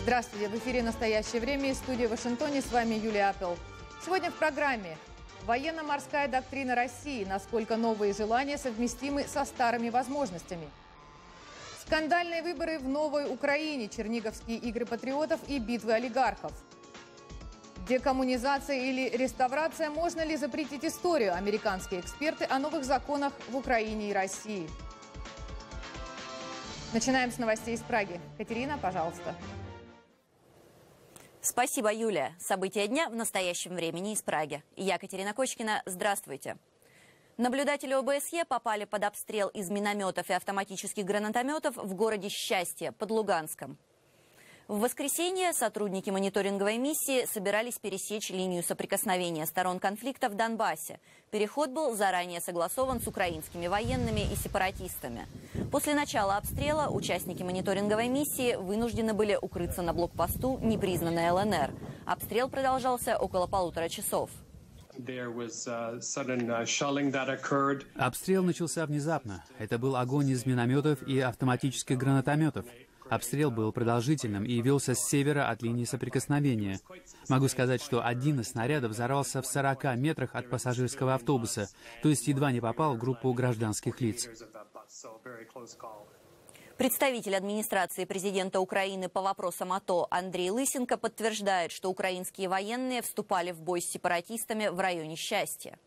Здравствуйте, в эфире «Настоящее время» из студии в Вашингтоне. С вами Юлия Аппел. Сегодня в программе военно-морская доктрина России. Насколько новые желания совместимы со старыми возможностями. Скандальные выборы в Новой Украине, Черниговские игры патриотов и битвы олигархов. Декоммунизация или реставрация, можно ли запретить историю? Американские эксперты о новых законах в Украине и России. Начинаем с новостей из Праги. Катерина, пожалуйста. Спасибо, Юлия. События дня в настоящем времени из Праги. Я Катерина Кочкина. Здравствуйте. Наблюдатели ОБСЕ попали под обстрел из минометов и автоматических гранатометов в городе Счастье под Луганском. В воскресенье сотрудники мониторинговой миссии собирались пересечь линию соприкосновения сторон конфликта в Донбассе. Переход был заранее согласован с украинскими военными и сепаратистами. После начала обстрела участники мониторинговой миссии вынуждены были укрыться на блокпосту непризнанной ЛНР. Обстрел продолжался около 1,5 часов. Обстрел начался внезапно. Это был огонь из минометов и автоматических гранатометов. Обстрел был продолжительным и велся с севера от линии соприкосновения. Могу сказать, что один из снарядов взорвался в 40 метрах от пассажирского автобуса, то есть едва не попал в группу гражданских лиц. Представитель администрации президента Украины по вопросам АТО Андрей Лысенко подтверждает, что украинские военные вступали в бой с сепаратистами в районе Счастья.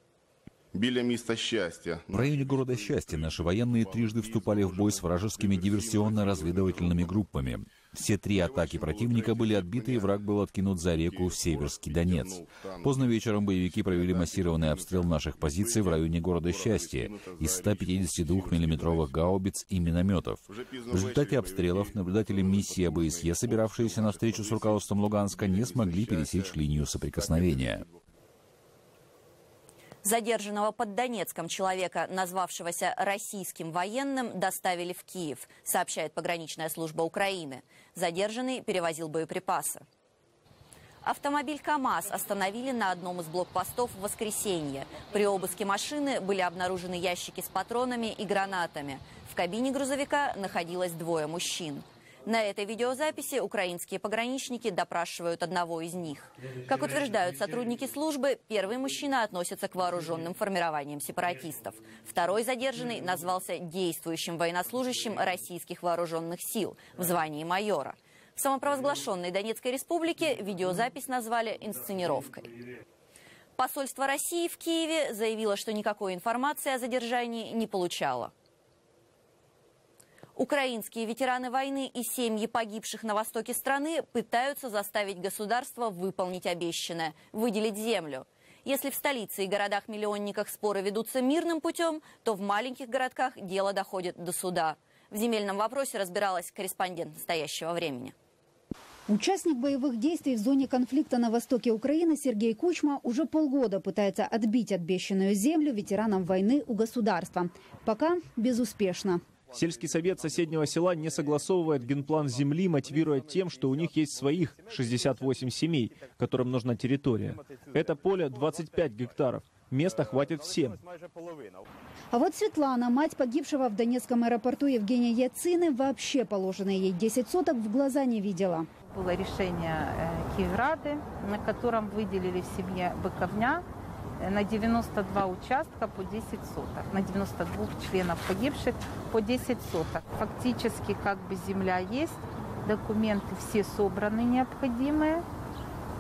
В районе города Счастья наши военные трижды вступали в бой с вражескими диверсионно-разведывательными группами. Все 3 атаки противника были отбиты, и враг был откинут за реку в Северский Донец. Поздно вечером боевики провели массированный обстрел наших позиций в районе города Счастья из 152 миллиметровых гаубиц и минометов. В результате обстрелов наблюдатели миссии ОБСЕ, собиравшиеся на встречу с руководством Луганска, не смогли пересечь линию соприкосновения. Задержанного под Донецком человека, назвавшегося российским военным, доставили в Киев, сообщает пограничная служба Украины. Задержанный перевозил боеприпасы. Автомобиль КАМАЗ остановили на одном из блокпостов в воскресенье. При обыске машины были обнаружены ящики с патронами и гранатами. В кабине грузовика находилось 2 мужчин. На этой видеозаписи украинские пограничники допрашивают одного из них. Как утверждают сотрудники службы, первый мужчина относится к вооруженным формированиям сепаратистов. Второй задержанный назвался действующим военнослужащим российских вооруженных сил в звании майора. В самопровозглашенной Донецкой республике видеозапись назвали инсценировкой. Посольство России в Киеве заявило, что никакой информации о задержании не получало. Украинские ветераны войны и семьи погибших на востоке страны пытаются заставить государство выполнить обещанное – выделить землю. Если в столице и городах-миллионниках споры ведутся мирным путем, то в маленьких городках дело доходит до суда. В земельном вопросе разбиралась корреспондент «Настоящего времени». Участник боевых действий в зоне конфликта на востоке Украины Сергей Кучма уже полгода пытается отбить обещанную землю ветеранам войны у государства. Пока безуспешно. Сельский совет соседнего села не согласовывает генплан земли, мотивируя тем, что у них есть своих 68 семей, которым нужна территория. Это поле 25 гектаров. Места хватит всем. А вот Светлана, мать погибшего в Донецком аэропорту Евгения Яцины, вообще положенные ей 10 соток в глаза не видела. Было решение Киеврады, на котором выделили в семье Быковня на 92 участка по 10 соток, на 92 членов погибших по 10 соток. Фактически как бы земля есть, документы все собраны необходимые,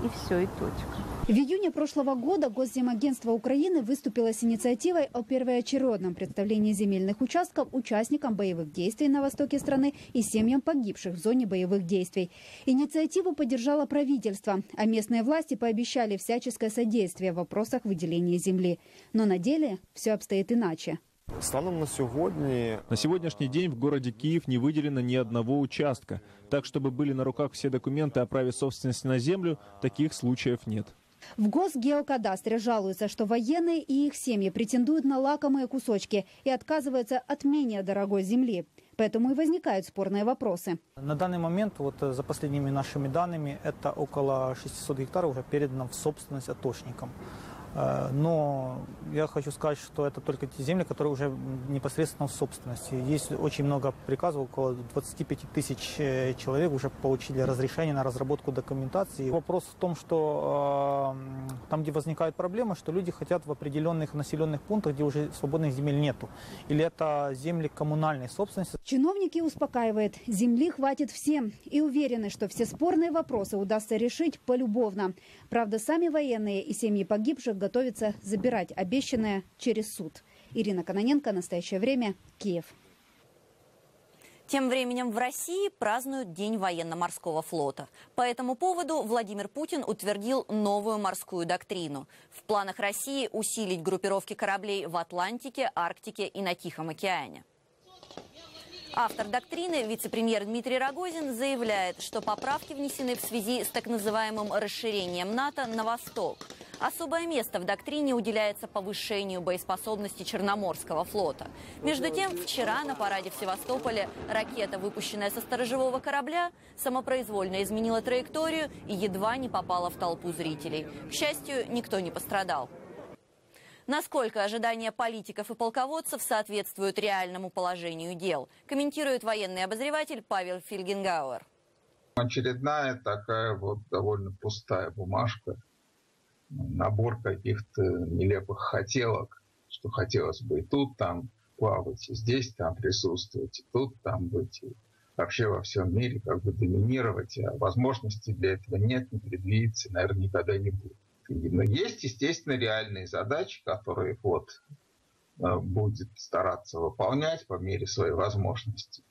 и все, и точка. В июне прошлого года Госземагентство Украины выступило с инициативой о первоочередном представлении земельных участков участникам боевых действий на востоке страны и семьям погибших в зоне боевых действий. Инициативу поддержало правительство, а местные власти пообещали всяческое содействие в вопросах выделения земли. Но на деле все обстоит иначе. На сегодняшний день в городе Киев не выделено ни одного участка. Так, чтобы были на руках все документы о праве собственности на землю, таких случаев нет. В Госгеокадастре жалуются, что военные и их семьи претендуют на лакомые кусочки и отказываются от менее дорогой земли. Поэтому и возникают спорные вопросы. На данный момент, вот за последними нашими данными, это около 600 гектаров уже передано в собственность атошникам. Но я хочу сказать, что это только те земли, которые уже непосредственно в собственности. Есть очень много приказов, около 25 тысяч человек уже получили разрешение на разработку документации. Вопрос в том, что там, где возникают проблемы, что люди хотят в определенных населенных пунктах, где уже свободных земель нету. Или это земли коммунальной собственности. Чиновники успокаивают, земли хватит всем и уверены, что все спорные вопросы удастся решить полюбовно. Правда, сами военные и семьи погибших готовятся забирать обещанное через суд. Ирина Кононенко, «Настоящее время», Киев. Тем временем в России празднуют День военно-морского флота. По этому поводу Владимир Путин утвердил новую морскую доктрину. В планах России усилить группировки кораблей в Атлантике, Арктике и на Тихом океане. Автор доктрины, вице-премьер Дмитрий Рогозин, заявляет, что поправки внесены в связи с так называемым расширением НАТО на восток. Особое место в доктрине уделяется повышению боеспособности Черноморского флота. Между тем, вчера на параде в Севастополе ракета, выпущенная со сторожевого корабля, самопроизвольно изменила траекторию и едва не попала в толпу зрителей. К счастью, никто не пострадал. Насколько ожидания политиков и полководцев соответствуют реальному положению дел, комментирует военный обозреватель Павел Фельгенгауэр. Очередная такая вот довольно пустая бумажка, набор каких-то нелепых хотелок, что хотелось бы и тут, там плавать, и здесь, там присутствовать, и тут, там быть, и вообще во всем мире как бы доминировать, а возможностей для этого нет, не предвидится, наверное, никогда не будет. Но есть, естественно, реальные задачи, которые флот будет стараться выполнять по мере своей возможности.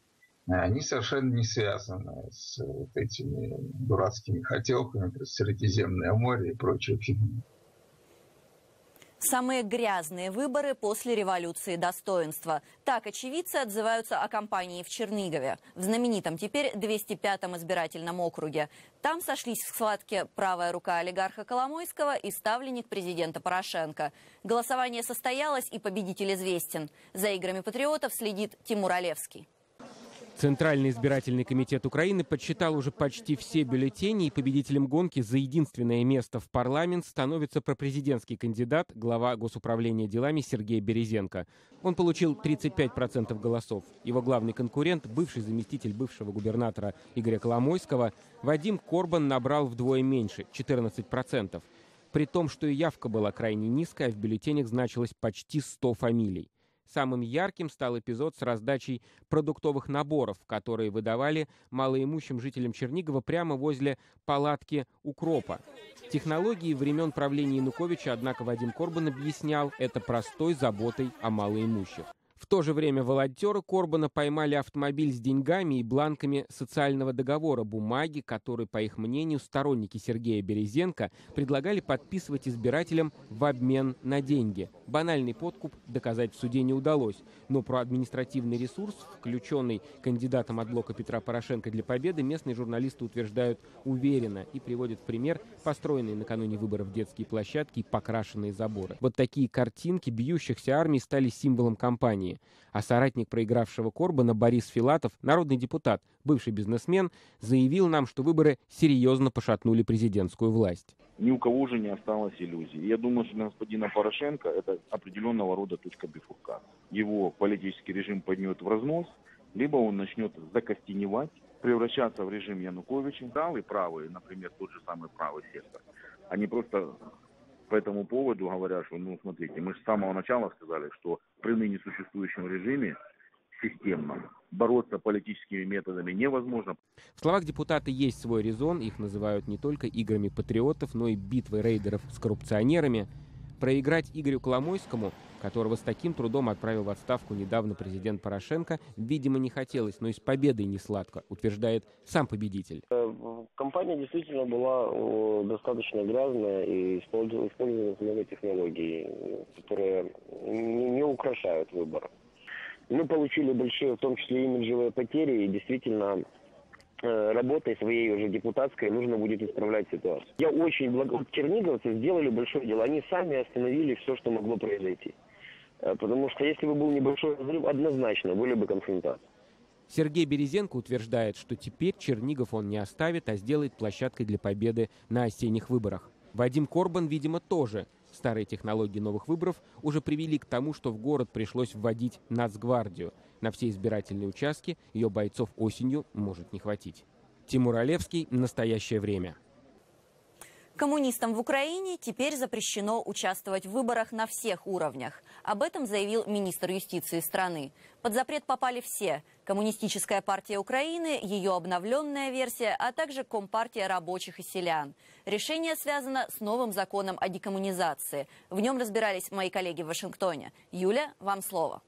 Они совершенно не связаны с вот этими дурацкими хотелками про Средиземное море и прочую фигню. Самые грязные выборы после революции достоинства. Так очевидцы отзываются о кампании в Чернигове, в знаменитом теперь 205-м избирательном округе. Там сошлись в схватке правая рука олигарха Коломойского и ставленник президента Порошенко. Голосование состоялось, и победитель известен. За играми патриотов следит Тимур Олевский. Центральный избирательный комитет Украины подсчитал уже почти все бюллетени, и победителем гонки за единственное место в парламент становится пропрезидентский кандидат, глава Госуправления делами Сергей Березенко. Он получил 35% голосов. Его главный конкурент, бывший заместитель бывшего губернатора Игоря Коломойского, Вадим Корбан, набрал вдвое меньше – 14%. При том, что и явка была крайне низкая, в бюллетенях значилось почти 100 фамилий. Самым ярким стал эпизод с раздачей продуктовых наборов, которые выдавали малоимущим жителям Чернигова прямо возле палатки укропа. Технологии времен правления Януковича, однако, Вадим Корбан объяснял это простой заботой о малоимущих. В то же время волонтеры Корбана поймали автомобиль с деньгами и бланками социального договора, бумаги, которые, по их мнению, сторонники Сергея Березенко предлагали подписывать избирателям в обмен на деньги. Банальный подкуп доказать в суде не удалось, но про административный ресурс, включенный кандидатом от блока Петра Порошенко для победы, местные журналисты утверждают уверенно и приводят в пример построенные накануне выборов детские площадки и покрашенные заборы. Вот такие картинки бьющихся армий стали символом кампании. А соратник проигравшего Корбана Борис Филатов, народный депутат, бывший бизнесмен, заявил нам, что выборы серьезно пошатнули президентскую власть. Ни у кого уже не осталось иллюзий. Я думаю, что для господина Порошенко это определенного рода точка бифуркации. Его политический режим пойдет в разнос, либо он начнет закостеневать, превращаться в режим Януковича. Правый, например, тот же самый правый сектор, они просто по этому поводу говорят, что, смотрите, мы же с самого начала сказали, что при ныне существующем режиме системном бороться политическими методами невозможно. В словах депутата есть свой резон, их называют не только играми патриотов, но и битвой рейдеров с коррупционерами. Проиграть Игорю Коломойскому, которого с таким трудом отправил в отставку недавно президент Порошенко, видимо, не хотелось, но и с победой не сладко, утверждает сам победитель. Компания действительно была достаточно грязная и использовалось много технологий, которые не украшают выборы. Мы получили большие, в том числе, имиджевые потери, и действительно работой своей уже депутатской нужно будет исправлять ситуацию. Я очень благодарен. Черниговцы сделали большое дело. Они сами остановили все, что могло произойти. Потому что если бы был небольшой взрыв, однозначно были бы конфронтации. Сергей Березенко утверждает, что теперь Чернигов он не оставит, а сделает площадкой для победы на осенних выборах. Вадим Корбан, видимо, тоже Старые технологии новых выборов уже привели к тому, что в город пришлось вводить Нацгвардию. На все избирательные участки ее бойцов осенью может не хватить. Тимур Олевский. Настоящее время. Коммунистам в Украине теперь запрещено участвовать в выборах на всех уровнях. Об этом заявил министр юстиции страны. Под запрет попали все – Коммунистическая партия Украины, ее обновленная версия, а также Компартия рабочих и селян. Решение связано с новым законом о декоммунизации. В нем разбирались мои коллеги в Вашингтоне. Юля, вам слово.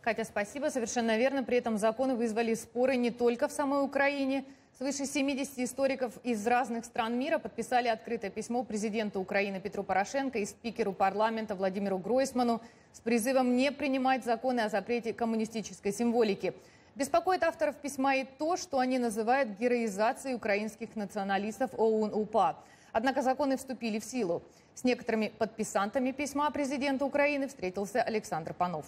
Катя, спасибо. Совершенно верно. При этом законы вызвали споры не только в самой Украине. Свыше 70 историков из разных стран мира подписали открытое письмо президенту Украины Петру Порошенко и спикеру парламента Владимиру Гройсману с призывом не принимать законы о запрете коммунистической символики. Беспокоит авторов письма и то, что они называют героизацией украинских националистов ОУН-УПА. Однако законы вступили в силу. С некоторыми подписантами письма президента Украины встретился Александр Панов.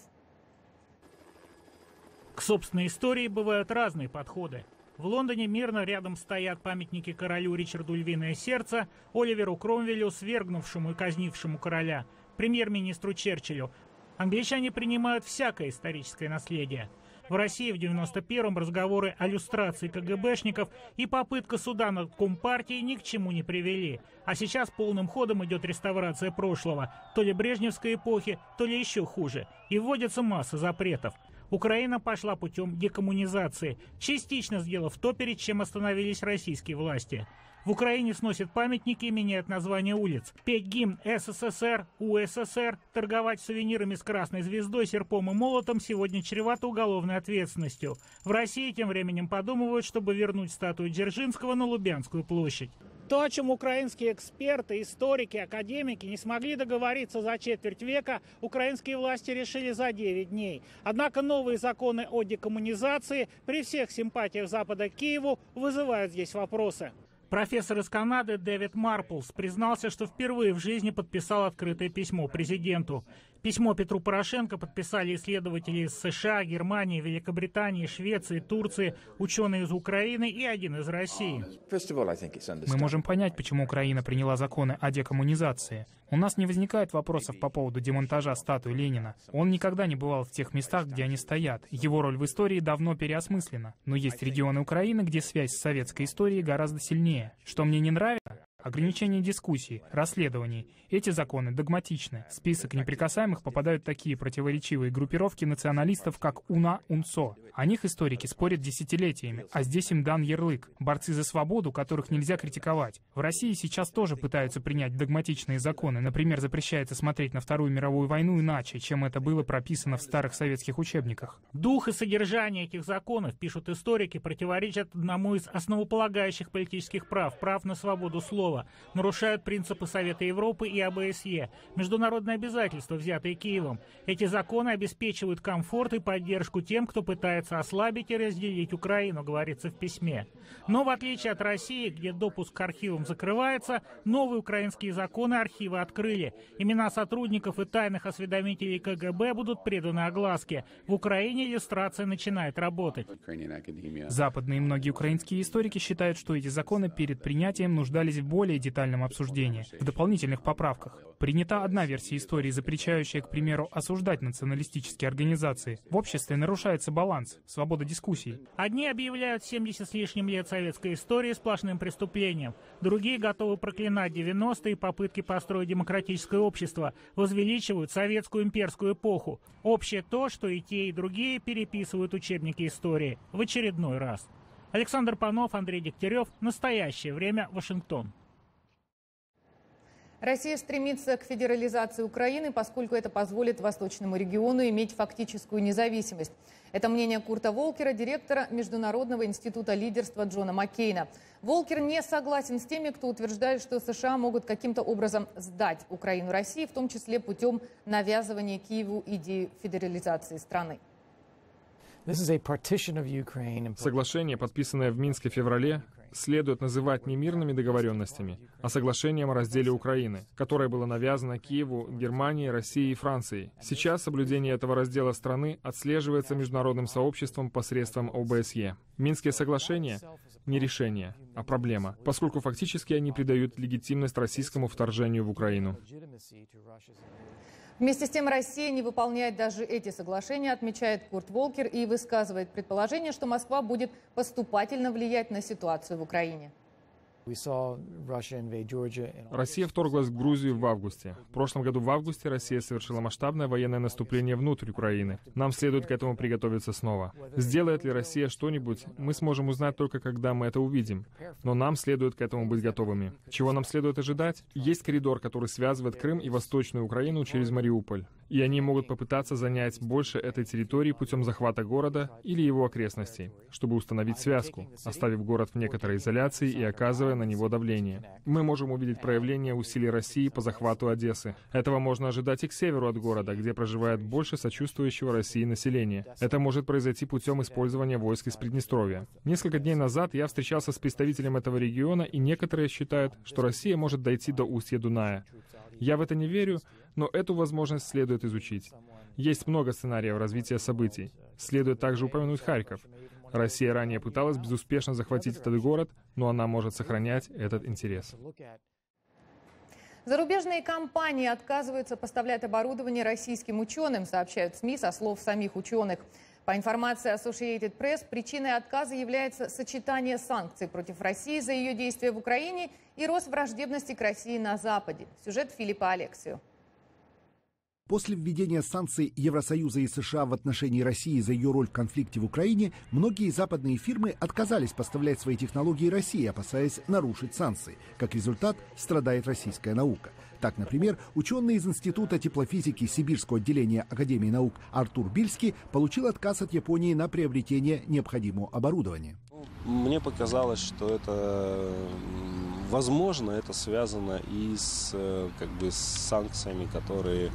К собственной истории бывают разные подходы. В Лондоне мирно рядом стоят памятники королю Ричарду Львиное Сердце, Оливеру Кромвелю, свергнувшему и казнившему короля, премьер-министру Черчиллю. Англичане принимают всякое историческое наследие. В России в 91-м разговоры о люстрации КГБшников и попытка суда над Компартией ни к чему не привели. А сейчас полным ходом идет реставрация прошлого, то ли брежневской эпохи, то ли еще хуже. И вводится масса запретов. Украина пошла путем декоммунизации, частично сделав то, перед чем остановились российские власти. В Украине сносят памятники и меняют название улиц. Петь гимн СССР, УССР, торговать сувенирами с красной звездой, серпом и молотом сегодня чревато уголовной ответственностью. В России тем временем подумывают, чтобы вернуть статую Дзержинского на Лубянскую площадь. То, о чем украинские эксперты, историки, академики не смогли договориться за четверть века, украинские власти решили за 9 дней. Однако новые законы о декоммунизации при всех симпатиях Запада к Киеву вызывают здесь вопросы. Профессор из Канады Дэвид Марплс признался, что впервые в жизни подписал открытое письмо президенту. Письмо Петру Порошенко подписали исследователи из США, Германии, Великобритании, Швеции, Турции, ученые из Украины и один из России. Мы можем понять, почему Украина приняла законы о декоммунизации. У нас не возникает вопросов по поводу демонтажа статуи Ленина. Он никогда не бывал в тех местах, где они стоят. Его роль в истории давно переосмыслена. Но есть регионы Украины, где связь с советской историей гораздо сильнее. Что мне не нравится? Ограничение дискуссий, расследований. Эти законы догматичны. В список неприкасаемых попадают такие противоречивые группировки националистов, как УНА-УНСО. О них историки спорят десятилетиями, а здесь им дан ярлык. Борцы за свободу, которых нельзя критиковать. В России сейчас тоже пытаются принять догматичные законы. Например, запрещается смотреть на Вторую мировую войну иначе, чем это было прописано в старых советских учебниках. Дух и содержание этих законов, пишут историки, противоречат одному из основополагающих политических прав – прав на свободу слова. Нарушают принципы Совета Европы и ОБСЕ, международные обязательства, взятые Киевом. Эти законы обеспечивают комфорт и поддержку тем, кто пытается ослабить и разделить Украину, говорится в письме. Но в отличие от России, где допуск к архивам закрывается, новые украинские законы архивы открыли. Имена сотрудников и тайных осведомителей КГБ будут преданы огласке. В Украине иллюстрация начинает работать. Западные и многие украинские историки считают, что эти законы перед принятием нуждались в более детальном обсуждении, в дополнительных поправках. Принята одна версия истории, запрещающая, к примеру, осуждать националистические организации. В обществе нарушается баланс, свобода дискуссий. Одни объявляют 70 с лишним лет советской истории сплошным преступлением. Другие готовы проклинать 90-е и попытки построить демократическое общество, возвеличивают советскую имперскую эпоху. Общее то, что и те, и другие переписывают учебники истории в очередной раз. Александр Панов, Андрей Дегтярев. Настоящее время. Вашингтон. Россия стремится к федерализации Украины, поскольку это позволит восточному региону иметь фактическую независимость. Это мнение Курта Волкера, директора Международного института лидерства Джона Маккейна. Волкер не согласен с теми, кто утверждает, что США могут каким-то образом сдать Украину России, в том числе путем навязывания Киеву идеи федерализации страны. Соглашение, подписанное в Минске в феврале, следует называть не мирными договоренностями, а соглашением о разделе Украины, которое было навязано Киеву, Германии, России и Франции. Сейчас соблюдение этого раздела страны отслеживается международным сообществом посредством ОБСЕ. Минские соглашения — не решение, а проблема, поскольку фактически они придают легитимность российскому вторжению в Украину. Вместе с тем Россия не выполняет даже эти соглашения, отмечает Курт Волкер и высказывает предположение, что Москва будет поступательно влиять на ситуацию в Украине. Россия вторглась в Грузию в августе. В прошлом году в августе Россия совершила масштабное военное наступление внутрь Украины. Нам следует к этому приготовиться снова. Сделает ли Россия что-нибудь, мы сможем узнать только когда мы это увидим. Но нам следует к этому быть готовыми. Чего нам следует ожидать? Есть коридор, который связывает Крым и Восточную Украину через Мариуполь. И они могут попытаться занять больше этой территории путем захвата города или его окрестностей, чтобы установить связку, оставив город в некоторой изоляции и оказывая на него давление. Мы можем увидеть проявление усилий России по захвату Одессы. Этого можно ожидать и к северу от города, где проживает больше сочувствующего России населения. Это может произойти путем использования войск из Приднестровья. Несколько дней назад я встречался с представителем этого региона, и некоторые считают, что Россия может дойти до устья Дуная. Я в это не верю, но эту возможность следует изучить. Есть много сценариев развития событий. Следует также упомянуть Харьков. Россия ранее пыталась безуспешно захватить этот город, но она может сохранять этот интерес. Зарубежные компании отказываются поставлять оборудование российским ученым, сообщают СМИ со слов самих ученых. По информации Associated Press, причиной отказа является сочетание санкций против России за ее действия в Украине и рост враждебности к России на Западе. Сюжет Филиппа Алексио. После введения санкций Евросоюза и США в отношении России за ее роль в конфликте в Украине, многие западные фирмы отказались поставлять свои технологии России, опасаясь нарушить санкции. Как результат, страдает российская наука. Так, например, ученый из Института теплофизики Сибирского отделения Академии наук Артур Бильский получил отказ от Японии на приобретение необходимого оборудования. Мне показалось, что это возможно, это связано и с санкциями, которые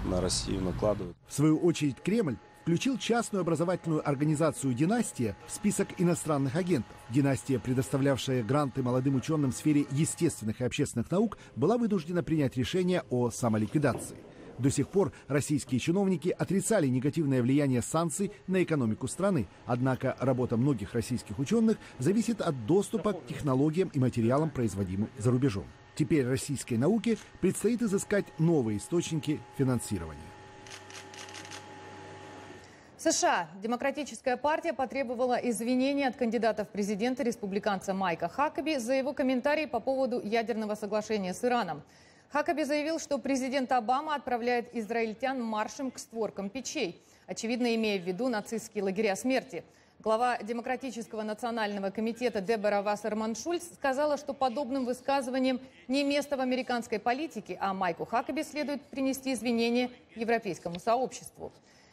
на Россию накладывают. В свою очередь, Кремль включил частную образовательную организацию «Династия» в список иностранных агентов. «Династия», предоставлявшая гранты молодым ученым в сфере естественных и общественных наук, была вынуждена принять решение о самоликвидации. До сих пор российские чиновники отрицали негативное влияние санкций на экономику страны. Однако работа многих российских ученых зависит от доступа к технологиям и материалам, производимым за рубежом. Теперь российской науке предстоит изыскать новые источники финансирования. В США Демократическая партия потребовала извинений от кандидата в президенты республиканца Майка Хакаби за его комментарии по поводу ядерного соглашения с Ираном. Хакаби заявил, что президент Обама отправляет израильтян маршем к створкам печей, очевидно, имея в виду нацистские лагеря смерти. Глава Демократического национального комитета Дебора Вассерман-Шульц сказала, что подобным высказыванием не место в американской политике, а Майку Хакаби следует принести извинения европейскому сообществу.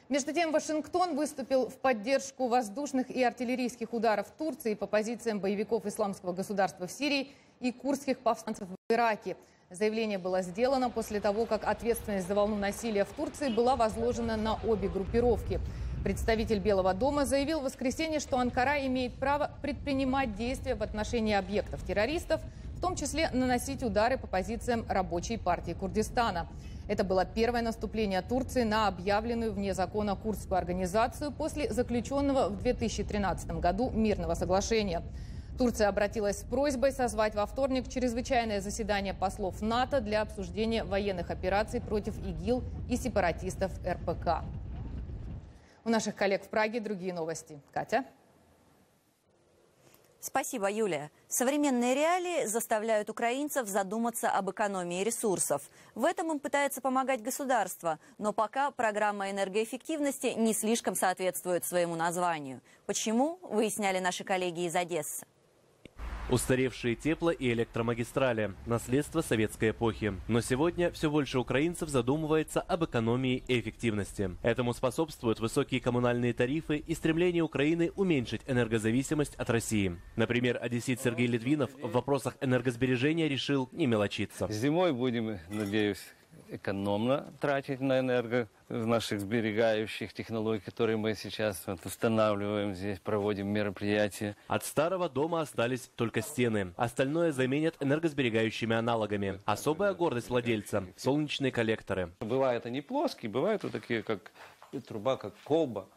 Между тем, Вашингтон выступил в поддержку воздушных и артиллерийских ударов Турции по позициям боевиков Исламского государства в Сирии и курдских повстанцев в Ираке. Заявление было сделано после того, как ответственность за волну насилия в Турции была возложена на обе группировки. Представитель Белого дома заявил в воскресенье, что Анкара имеет право предпринимать действия в отношении объектов террористов, в том числе наносить удары по позициям Рабочей партии Курдистана. Это было первое наступление Турции на объявленную вне закона курдскую организацию после заключенного в 2013 году мирного соглашения. Турция обратилась с просьбой созвать во вторник чрезвычайное заседание послов НАТО для обсуждения военных операций против ИГИЛ и сепаратистов РПК. У наших коллег в Праге другие новости. Катя? Спасибо, Юлия. Современные реалии заставляют украинцев задуматься об экономии ресурсов. В этом им пытается помогать государство, но пока программа энергоэффективности не слишком соответствует своему названию. Почему, выясняли наши коллеги из Одессы. Устаревшие тепло- и электромагистрали – наследство советской эпохи. Но сегодня все больше украинцев задумывается об экономии и эффективности. Этому способствуют высокие коммунальные тарифы и стремление Украины уменьшить энергозависимость от России. Например, одессит Сергей Литвинов в вопросах энергосбережения решил не мелочиться. Зимой будем, надеюсь, экономно тратить на энерго в наших сберегающих технологий, которые мы сейчас устанавливаем здесь, проводим мероприятия. От старого дома остались только стены. Остальное заменят энергосберегающими аналогами. Особая гордость владельца – солнечные коллекторы. Бывают они плоские, бывают вот такие, как труба, как колба.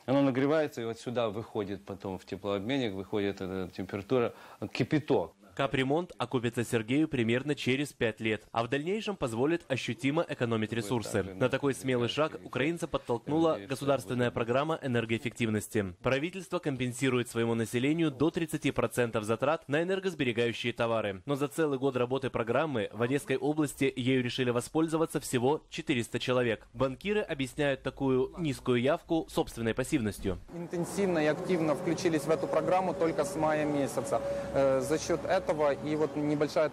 Она нагревается и вот сюда выходит потом в теплообменник, выходит эта температура, кипяток. Капремонт окупится Сергею примерно через 5 лет, а в дальнейшем позволит ощутимо экономить ресурсы. На такой смелый шаг украинца подтолкнула государственная программа энергоэффективности. Правительство компенсирует своему населению до 30% затрат на энергосберегающие товары. Но за целый год работы программы в Одесской области ею решили воспользоваться всего 400 человек. Банкиры объясняют такую низкую явку собственной пассивностью. Интенсивно и активно включились в эту программу только с мая месяца. За счет этого и вот небольшое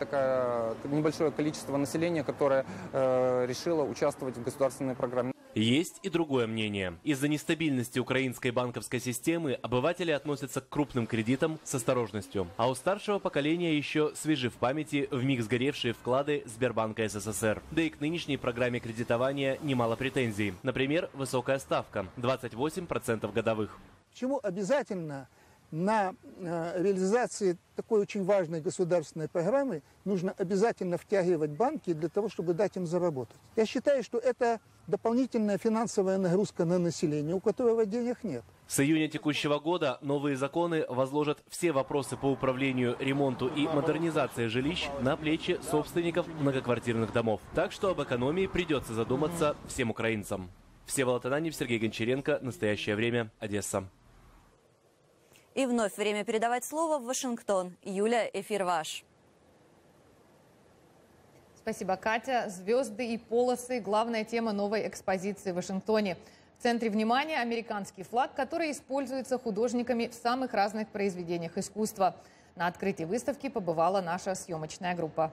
количество населения, которое решило участвовать в государственной программе. Есть и другое мнение. Из-за нестабильности украинской банковской системы обыватели относятся к крупным кредитам с осторожностью. А у старшего поколения еще свежи в памяти вмиг сгоревшие вклады Сбербанка СССР. Да и к нынешней программе кредитования немало претензий. Например, высокая ставка – 28% годовых. Почему обязательно на реализации такой очень важной государственной программы нужно обязательно втягивать банки для того, чтобы дать им заработать? Я считаю, что это дополнительная финансовая нагрузка на население, у которого денег нет. С июня текущего года новые законы возложат все вопросы по управлению, ремонту и модернизации жилищ на плечи собственников многоквартирных домов. Так что об экономии придется задуматься всем украинцам. Всеволод Ананьев, Сергей Гончаренко. Настоящее время. Одесса. И вновь время передавать слово в Вашингтон. Юля, эфир ваш. Спасибо, Катя. Звезды и полосы – главная тема новой экспозиции в Вашингтоне. В центре внимания американский флаг, который используется художниками в самых разных произведениях искусства. На открытии выставки побывала наша съемочная группа.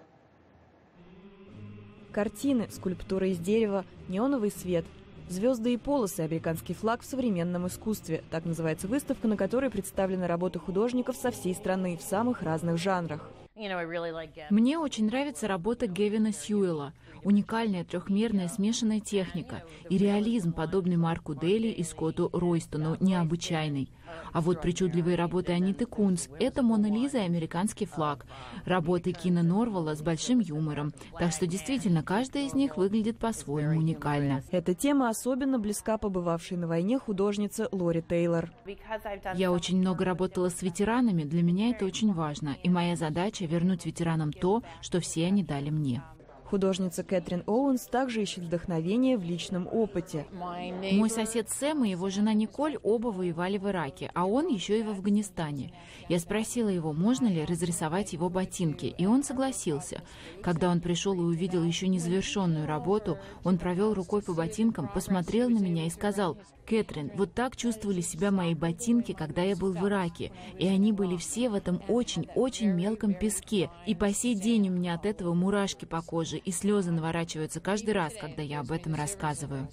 Картины, скульптуры из дерева, неоновый свет – «Звезды и полосы. Американский флаг в современном искусстве». Так называется выставка, на которой представлены работы художников со всей страны в самых разных жанрах. Мне очень нравится работа Гевина Сьюэлла. Уникальная трехмерная смешанная техника и реализм, подобный Марку Дели и Скотту Ройстону, необычайный. А вот причудливые работы Аниты Кунц – это «Мона Лиза» и «Американский флаг». Работы Кина Норвала с большим юмором. Так что действительно, каждая из них выглядит по-своему уникально. Эта тема особенно близка побывавшей на войне художнице Лори Тейлор. Я очень много работала с ветеранами, для меня это очень важно. И моя задача – вернуть ветеранам то, что все они дали мне. Художница Кэтрин Оуэнс также ищет вдохновение в личном опыте. Мой сосед Сэм и его жена Николь оба воевали в Ираке, а он еще и в Афганистане. Я спросила его, можно ли разрисовать его ботинки, и он согласился. Когда он пришел и увидел еще незавершенную работу, он провел рукой по ботинкам, посмотрел на меня и сказал: «Кэтрин, вот так чувствовали себя мои ботинки, когда я был в Ираке, и они были все в этом очень-очень мелком песке, и по сей день у меня от этого мурашки по коже, и слезы наворачиваются каждый раз, когда я об этом рассказываю».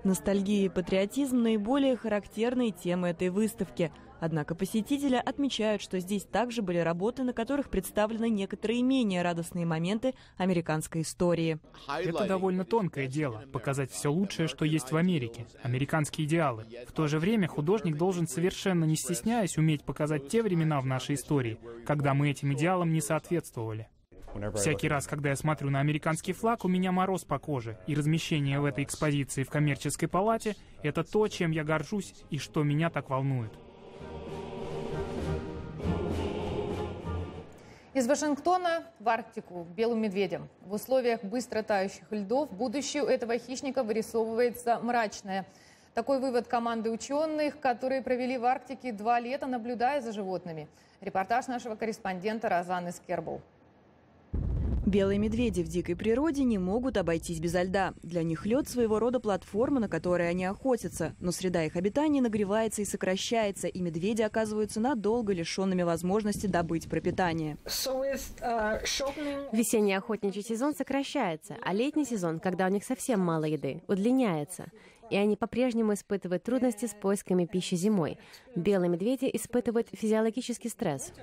Ностальгия и патриотизм – наиболее характерные темы этой выставки. Однако посетители отмечают, что здесь также были работы, на которых представлены некоторые менее радостные моменты американской истории. Это довольно тонкое дело – показать все лучшее, что есть в Америке, американские идеалы. В то же время художник должен, совершенно не стесняясь, уметь показать те времена в нашей истории, когда мы этим идеалам не соответствовали. Всякий раз, когда я смотрю на американский флаг, у меня мороз по коже, и размещение в этой экспозиции в коммерческой палате – это то, чем я горжусь и что меня так волнует. Из Вашингтона в Арктику, к белым медведям. В условиях быстро тающих льдов будущее у этого хищника вырисовывается мрачное. Такой вывод команды ученых, которые провели в Арктике 2 лета, наблюдая за животными. Репортаж нашего корреспондента Розанны Скербл. Белые медведи в дикой природе не могут обойтись без льда. Для них лед – своего рода платформа, на которой они охотятся. Но среда их обитания нагревается и сокращается, и медведи оказываются надолго лишенными возможности добыть пропитание. Весенний охотничий сезон сокращается, а летний сезон, когда у них совсем мало еды, удлиняется. И они по-прежнему испытывают трудности с поисками пищи зимой. Белые медведи испытывают физиологический стресс.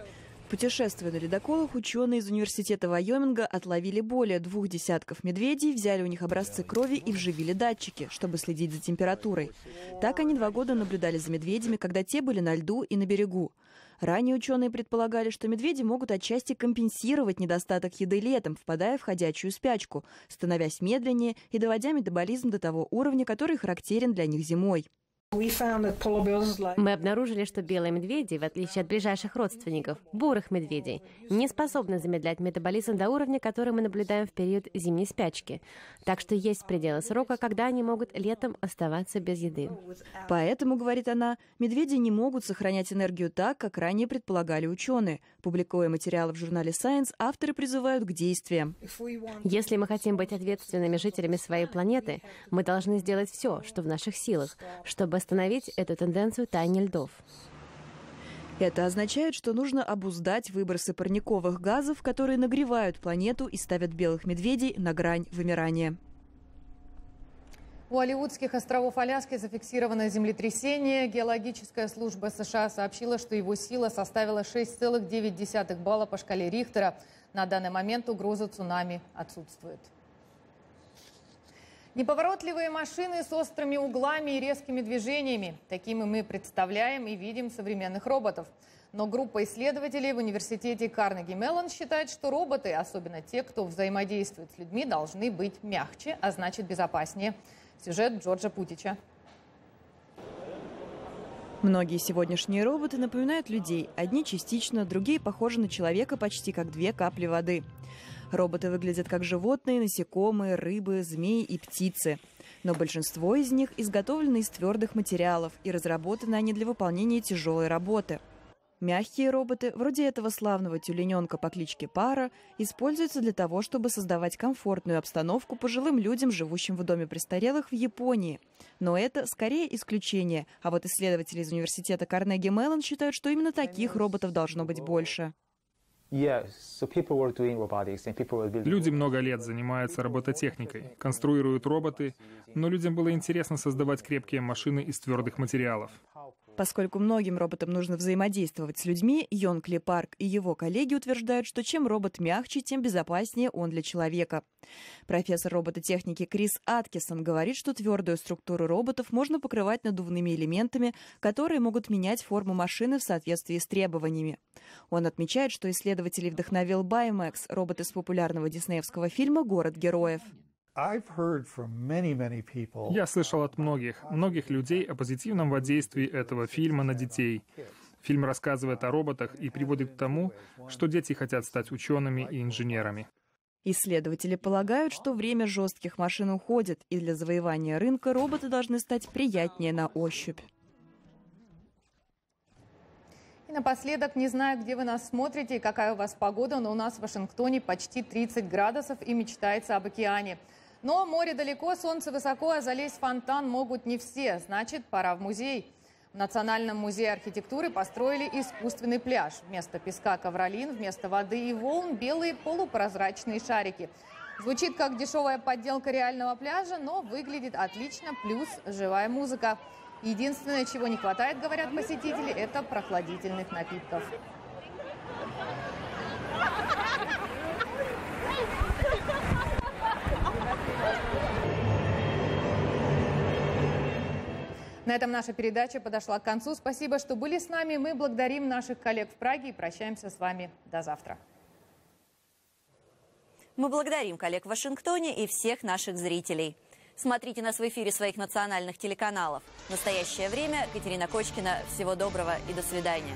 Путешествуя на ледоколах, ученые из университета Вайоминга отловили более 2 десятков медведей, взяли у них образцы крови и вживили датчики, чтобы следить за температурой. Так они 2 года наблюдали за медведями, когда те были на льду и на берегу. Ранее ученые предполагали, что медведи могут отчасти компенсировать недостаток еды летом, впадая в ходячую спячку, становясь медленнее и доводя метаболизм до того уровня, который характерен для них зимой. Мы обнаружили, что белые медведи, в отличие от ближайших родственников, бурых медведей, не способны замедлять метаболизм до уровня, который мы наблюдаем в период зимней спячки. Так что есть пределы срока, когда они могут летом оставаться без еды. Поэтому, говорит она, медведи не могут сохранять энергию так, как ранее предполагали ученые. Публикуя материалы в журнале Science, авторы призывают к действиям. Если мы хотим быть ответственными жителями своей планеты, мы должны сделать все, что в наших силах, чтобы остановить эту тенденцию таяния льдов. Это означает, что нужно обуздать выбросы парниковых газов, которые нагревают планету и ставят белых медведей на грань вымирания. У Алиутских островов Аляски зафиксировано землетрясение. Геологическая служба США сообщила, что его сила составила 6,9 балла по шкале Рихтера. На данный момент угроза цунами отсутствует. Неповоротливые машины с острыми углами и резкими движениями. Такими мы представляем и видим современных роботов. Но группа исследователей в университете Карнеги-Меллон считает, что роботы, особенно те, кто взаимодействует с людьми, должны быть мягче, а значит безопаснее. Сюжет Джорджа Путича. Многие сегодняшние роботы напоминают людей. Одни частично, другие похожи на человека почти как 2 капли воды. Роботы выглядят как животные, насекомые, рыбы, змеи и птицы. Но большинство из них изготовлены из твердых материалов, и разработаны они для выполнения тяжелой работы. Мягкие роботы, вроде этого славного тюлененка по кличке Пара, используются для того, чтобы создавать комфортную обстановку пожилым людям, живущим в доме престарелых в Японии. Но это скорее исключение, а вот исследователи из университета Карнеги-Меллон считают, что именно таких роботов должно быть больше. Люди много лет занимаются робототехникой, конструируют роботы, но людям было интересно создавать крепкие машины из твердых материалов. Поскольку многим роботам нужно взаимодействовать с людьми, Йонг Ли Парк и его коллеги утверждают, что чем робот мягче, тем безопаснее он для человека. Профессор робототехники Крис Аткинсон говорит, что твердую структуру роботов можно покрывать надувными элементами, которые могут менять форму машины в соответствии с требованиями. Он отмечает, что исследователей вдохновил Baymax, робот из популярного диснеевского фильма «Город героев». Я слышал от многих людей о позитивном воздействии этого фильма на детей. Фильм рассказывает о роботах и приводит к тому, что дети хотят стать учеными и инженерами. Исследователи полагают, что время жестких машин уходит, и для завоевания рынка роботы должны стать приятнее на ощупь. И напоследок, не знаю, где вы нас смотрите и какая у вас погода, но у нас в Вашингтоне почти 30 градусов и мечтается об океане. Но море далеко, солнце высоко, а залезть в фонтан могут не все. Значит, пора в музей. В Национальном музее архитектуры построили искусственный пляж. Вместо песка ковролин, вместо воды и волн белые полупрозрачные шарики. Звучит как дешевая подделка реального пляжа, но выглядит отлично, плюс живая музыка. Единственное, чего не хватает, говорят посетители, это прохладительных напитков. На этом наша передача подошла к концу. Спасибо, что были с нами. Мы благодарим наших коллег в Праге и прощаемся с вами до завтра. Мы благодарим коллег в Вашингтоне и всех наших зрителей. Смотрите нас в эфире своих национальных телеканалов. В настоящее время Катерина Кочкина. Всего доброго и до свидания.